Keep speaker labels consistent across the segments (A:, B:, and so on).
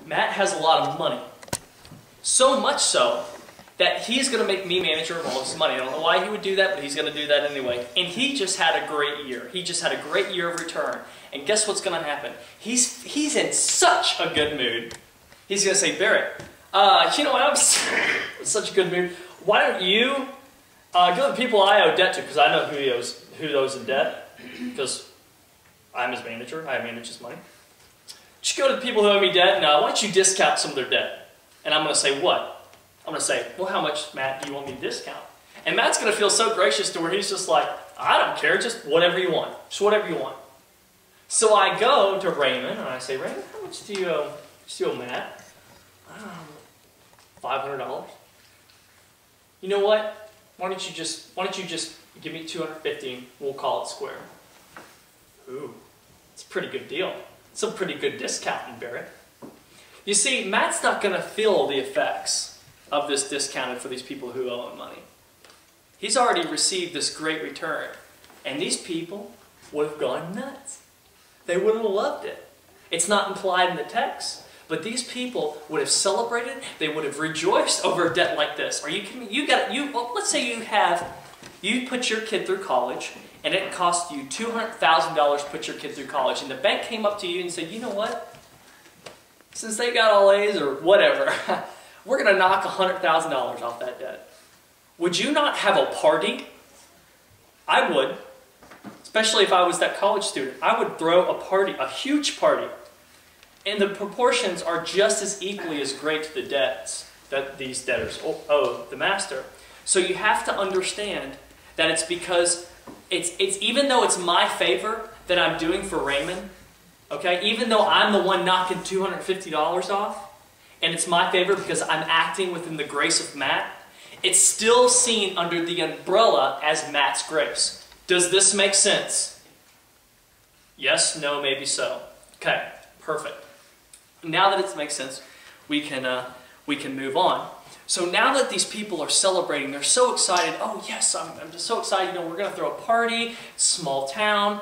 A: Matt has a lot of money. So much so that he's going to make me manager of all his money. I don't know why he would do that, but he's going to do that anyway. And he just had a great year. He just had a great year of return. And guess what's going to happen? He's in such a good mood. He's going to say, Barrett, you know what, I'm in such a good mood. Why don't you go to the people I owe debt to, because I know who owes in debt, because I'm his manager. I manage his money. Just go to the people who owe me debt, and why don't you discount some of their debt? And I'm going to say, what? I'm going to say, well, how much, Matt, do you want me to discount? And Matt's going to feel so gracious to where he's just like, I don't care, just whatever you want. Just whatever you want. So I go to Raymond, and I say, Raymond, how much do you owe Matt? $500. You know what? Why don't you just give me $250 and we'll call it square. Ooh, it's a pretty good deal. It's a pretty good discount, Barrett. You see, Matt's not going to feel the effects of this discounted for these people who owe him money. He's already received this great return. And these people would have gone nuts. They would have loved it. It's not implied in the text, but these people would have celebrated. They would have rejoiced over a debt like this. Are you kidding me? Well, let's say you put your kid through college, and it cost you $200,000 to put your kid through college, and the bank came up to you and said, you know what? Since they got all A's or whatever, we're going to knock $100,000 off that debt. Would you not have a party? I would. Especially if I was that college student. I would throw a party, a huge party. And the proportions are just as equally as great to the debts that these debtors owe the master. So you have to understand that it's because it's even though it's my favor that I'm doing for Raymond, okay, even though I'm the one knocking $250 off, and it's my favor because I'm acting within the grace of Matt, it's still seen under the umbrella as Matt's grace. Does this make sense? Yes, no, maybe so. Okay, perfect. Now that it makes sense, we can move on. So now that these people are celebrating, they're so excited. Oh yes, I'm just so excited. You know, we're going to throw a party. Small town.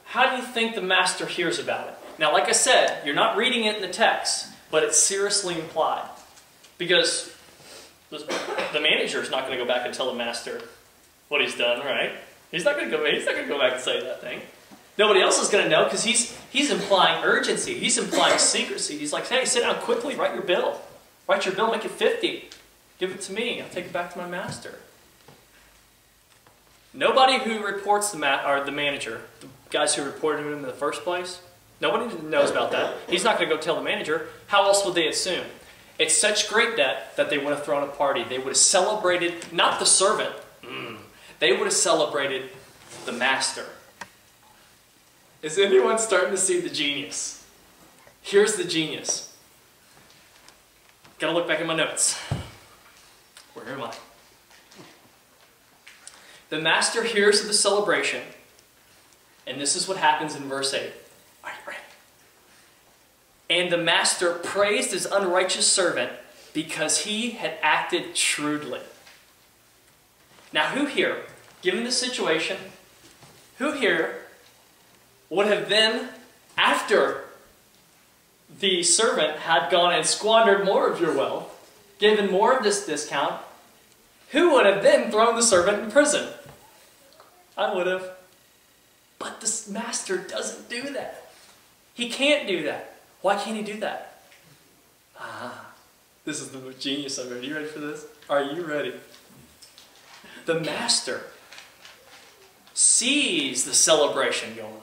A: How do you think the master hears about it? Now, like I said, you're not reading it in the text, but it's seriously implied, because the manager is not going to go back and tell the master what he's done, right? He's not going to go back and say that thing. Nobody else is going to know, because he's implying urgency. He's implying secrecy. He's like, hey, sit down quickly, write your bill. Write your bill, make it 50. Give it to me. I'll take it back to my master. Nobody who reports the manager, the guys who reported him in the first place, nobody knows about that. He's not going to go tell the manager. How else would they assume? It's such great debt that they would have thrown a party. They would have celebrated, not the servant. They would have celebrated the master. Is anyone starting to see the genius? Here's the genius. Gotta look back at my notes. Where am I? The master hears of the celebration, and this is what happens in verse 8. Are you ready? And the master praised his unrighteous servant because he had acted shrewdly. Now, who here, given the situation, who here would have then, after the servant had gone and squandered more of your wealth, given more of this discount, who would have then thrown the servant in prison? I would have. But the master doesn't do that. He can't do that. Why can't he do that? This is the genius of it. Are you ready for this? Are you ready? The master sees the celebration going on.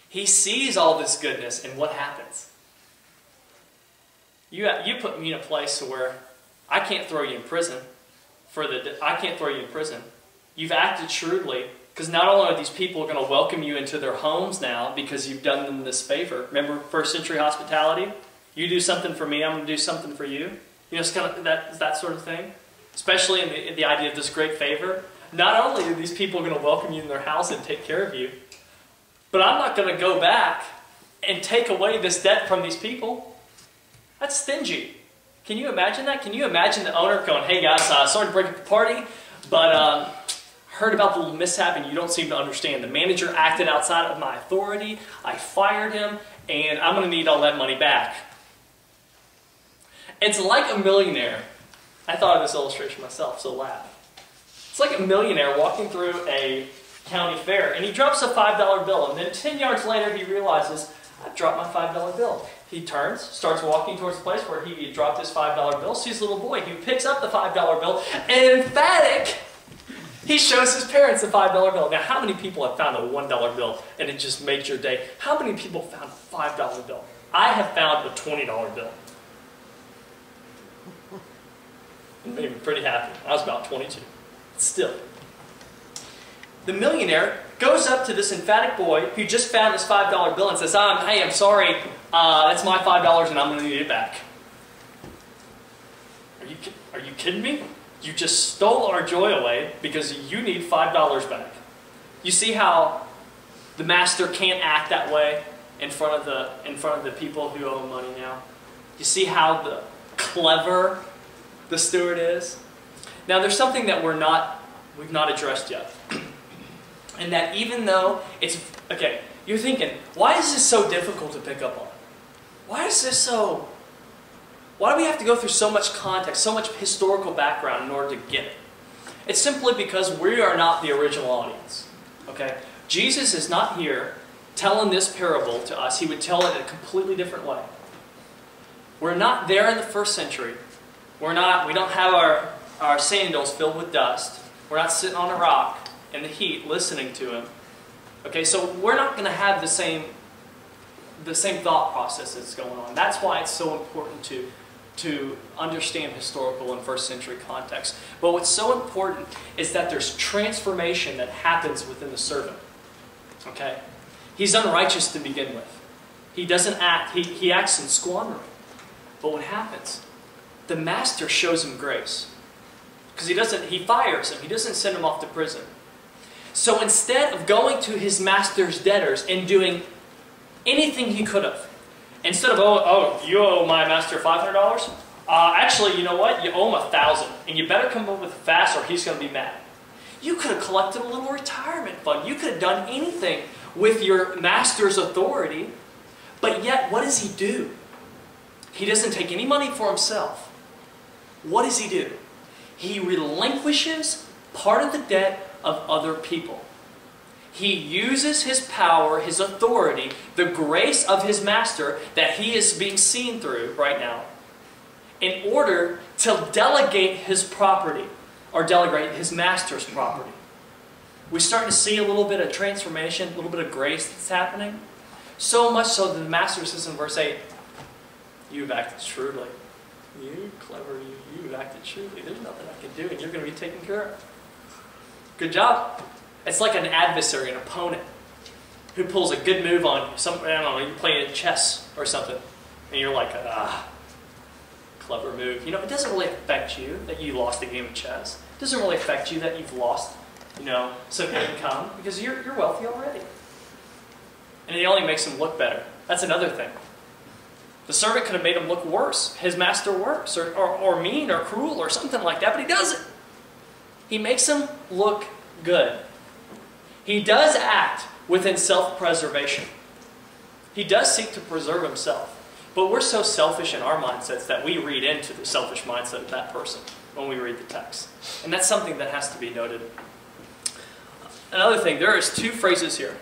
A: He sees all this goodness, and what happens? You put me in a place where I can't throw you in prison. I can't throw you in prison. You've acted shrewdly, because not only are these people going to welcome you into their homes now because you've done them this favor. Remember first century hospitality? You do something for me, I'm going to do something for you. You know, it's kind of that sort of thing. Especially in the idea of this great favor. Not only are these people going to welcome you in their house and take care of you, but I'm not going to go back and take away this debt from these people. That's stingy. Can you imagine that? Can you imagine the owner going, hey guys, sorry to break up the party, but heard about the little mishap and you don't seem to understand. The manager acted outside of my authority. I fired him, and I'm going to need all that money back. It's like a millionaire. I thought of this illustration myself, so laugh. It's like a millionaire walking through a county fair, and he drops a $5 bill, and then 10 yards later he realizes, I've dropped my $5 bill. He turns, starts walking towards the place where he dropped his $5 bill, sees a little boy. He picks up the $5 bill, and emphatic, he shows his parents the $5 bill. Now, how many people have found a $1 bill and it just made your day? How many people found a $5 bill? I have found a $20 bill. It made me pretty happy. I was about 22. Still. The millionaire goes up to this emphatic boy who just found this $5 bill and says, hey, I'm sorry, that's my $5 and I'm going to need it back. Are you kidding me? You just stole our joy away because you need $5 back. You see how the master can't act that way in front of the people who owe him money now? You see how clever the steward is? Now there's something that we've not addressed yet. And that even though it's, okay, you're thinking, why is this so difficult to pick up on? Why do we have to go through so much context, so much historical background in order to get it? It's simply because we are not the original audience. Okay? Jesus is not here telling this parable to us. He would tell it in a completely different way. We're not there in the first century. We don't have our sandals filled with dust. We're not sitting on a rock in the heat listening to him. Okay, so we're not going to have the same thought process that's going on. That's why it's so important to understand historical and first century context. But what's so important is that there's transformation that happens within the servant. Okay? He's unrighteous to begin with. He doesn't act, he acts in squandering. But what happens? The master shows him grace. Because he fires him. He doesn't send him off to prison. So instead of going to his master's debtors and doing anything he could have, instead of, oh, you owe my master $500? Actually, you know what? You owe him $1,000. And you better come up with it fast or he's going to be mad. You could have collected a little retirement fund. You could have done anything with your master's authority. But yet, what does he do? He doesn't take any money for himself. What does he do? He relinquishes part of the debt of other people. He uses his power, his authority, the grace of his master that he is being seen through right now in order to delegate his property or delegate his master's property. We're starting to see a little bit of transformation, a little bit of grace that's happening. So much so that the master says in verse 8, you've acted shrewdly. You clever, you've acted shrewdly. There's nothing I can do and you're going to be taken care of. Good job. It's like an adversary, an opponent, who pulls a good move on you. I don't know, you're playing chess or something, and you're like, clever move. You know, it doesn't really affect you that you lost a game of chess. It doesn't really affect you that you've lost, some income, because you're wealthy already. And it only makes him look better. That's another thing. The servant could have made him look worse, his master worse, or mean, or cruel, or something like that, but he doesn't. He makes him look good. He does act within self-preservation. He does seek to preserve himself. But we're so selfish in our mindsets that we read into the selfish mindset of that person when we read the text. And that's something that has to be noted. Another thing, there is two phrases here.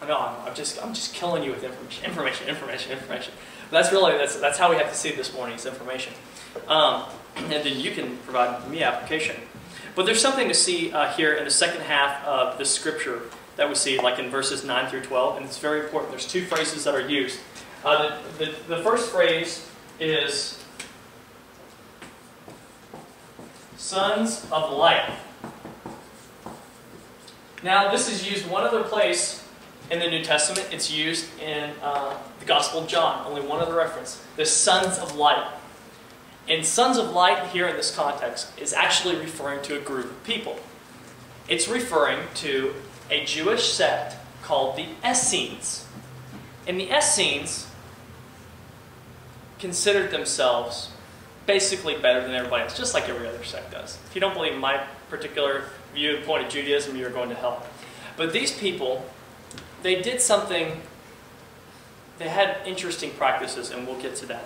A: I know, I'm just killing you with information. That's how we have to see this morning's information. And then you can provide me application. But there's something to see here in the second half of the scripture that we see, like in verses 9 through 12, and it's very important. There's two phrases that are used. The first phrase is sons of light. Now, this is used one other place in the New Testament. It's used in the Gospel of John, only one other reference. The sons of light. And sons of light here in this context is actually referring to a group of people. It's referring to a Jewish sect called the Essenes. And the Essenes considered themselves basically better than everybody else, just like every other sect does. If you don't believe my particular view and point of Judaism, you're going to hell. But these people, they did something, they had interesting practices, and we'll get to that.